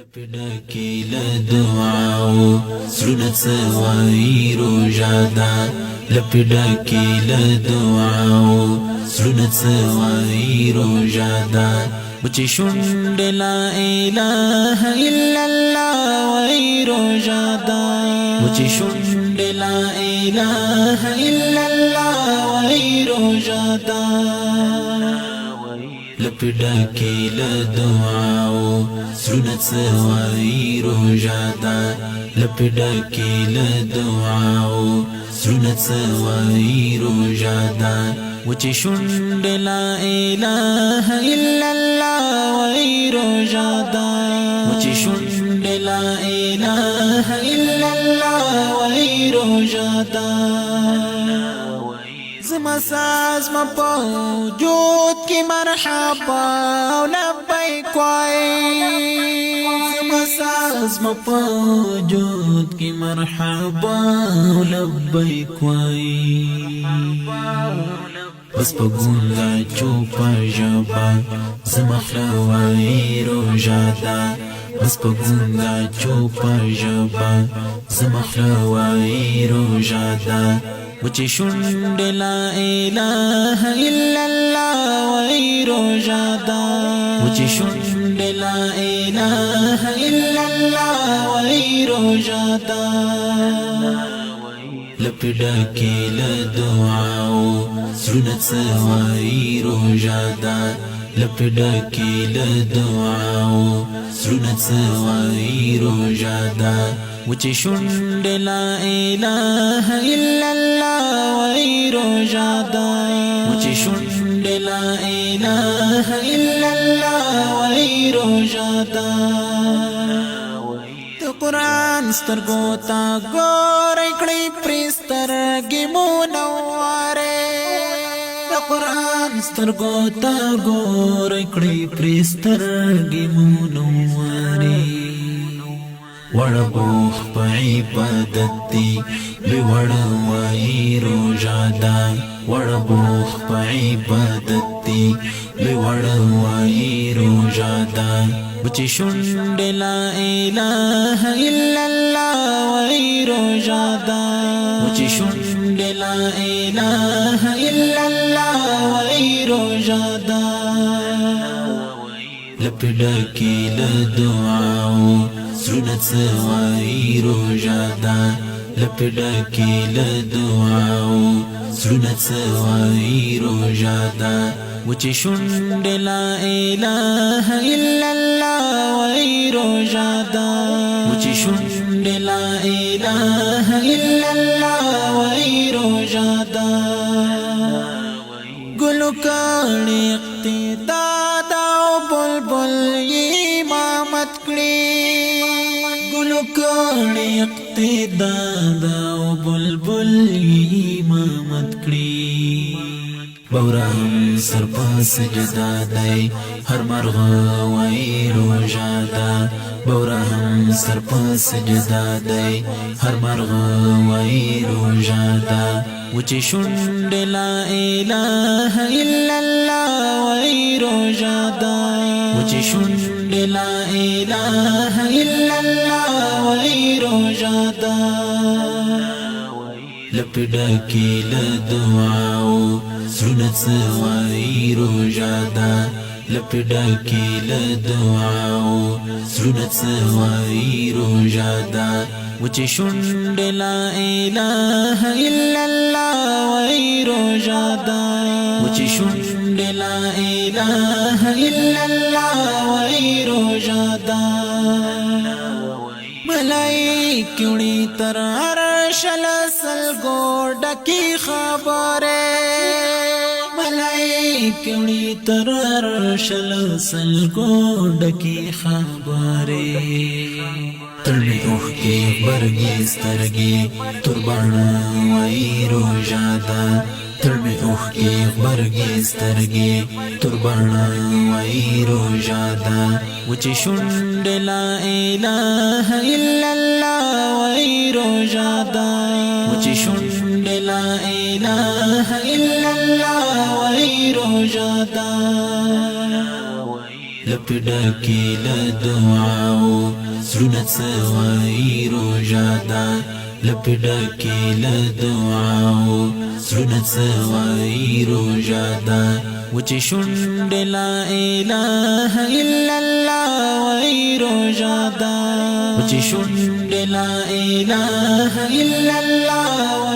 لپډکی لدعاو سرونه سوای روجادا لپډکی لدعاو سرونه سوای روجادا بچی شوند لا اله الا الله وای روجادا بچی شوند لا اله الا الله وای روجادا لپډکی لدعاو سرونه سوای روجادا لپډکی لدعاو سرونه سوای روجادا وچی شوند لا اله الا الله وای روجادا وچی شوند لا اله الا الله وای روجادا زما ساز ما موجود کی مرحبا و لبیک وای زما ساز ما موجود کی مرحبا و لبیک وای بس پگوندا چوپا جبا زما خلوای روجادا بس پگوندا چوپا جبا زما خلوای روجادا وچی شوند لا اله الا الله وای روجادا وچی شوند لا اله الا الله وای روجادا لپډکی لدعاو سرونه سوای روجادا لپډکی لدعاو سرونه سوای روجادا وچی شوند لا اله الا الله وای روجادا وچی شوند لا اله الا الله وای روجادا تو قرآن سترګو تا ګورې کړې پرسترګې مونواره تو قرآن سترګو تا ګورې کړې پرسترګې مونواره وڑبوخ پا عبادت دی بوڑا وای روجادا وڑبوخ پا عبادت دی بوڑا وای روجادا بچی شوند لا اله الا الله وای روجادا بچی شوند لا اله الا الله وای روجادا لپډکی لدعاو سرونه سوای روجادا لپډکی لدعاو سرونه سوای روجادا وچی شوند لا اله الا الله وای روجادا وچی شوند لا اله الا الله وای روجادا ګلو کړي اقتداد او بلبل امامت کړي ګلو کړي اقتداد او بلبل امامت کړي بورهم سرپا سجدا دی هر مرغه وای روجادا بورهم سرپا سجدا دی هر مرغه وای روجادا وچی شوند لا اله الا الله وای روجادا وچی شوند لا اله الا الله وای روجادا لپډکی لدعاو سرونه سوای روجادا لپډکی لدعاو سرونه سوای روجادا وچی شوند لا اله الا الله وای روجادا وچی شوند لا اله الا الله وای روجادا ملائکوڑی تر عرش لسلګو ډکی خبره ملائکوڑی تر عرش لسلګو ډکی خبره تړلې اوښ کې برګې سترګې ترباڼه وای روجادا تړلې اوښ کې برګې سترګې ترباڼه وای روجادا وچی شوند لا اله الا الله وای روجادا وچی شوند لا اله الا الله وای روجادا لپډکی لدعاو زړونه سوای روژادا لپډکی لدعاو زړونه سوای روژادا وچی شونډ لا اله الا الله وای روژادا وچی شونډ لا اله الا الله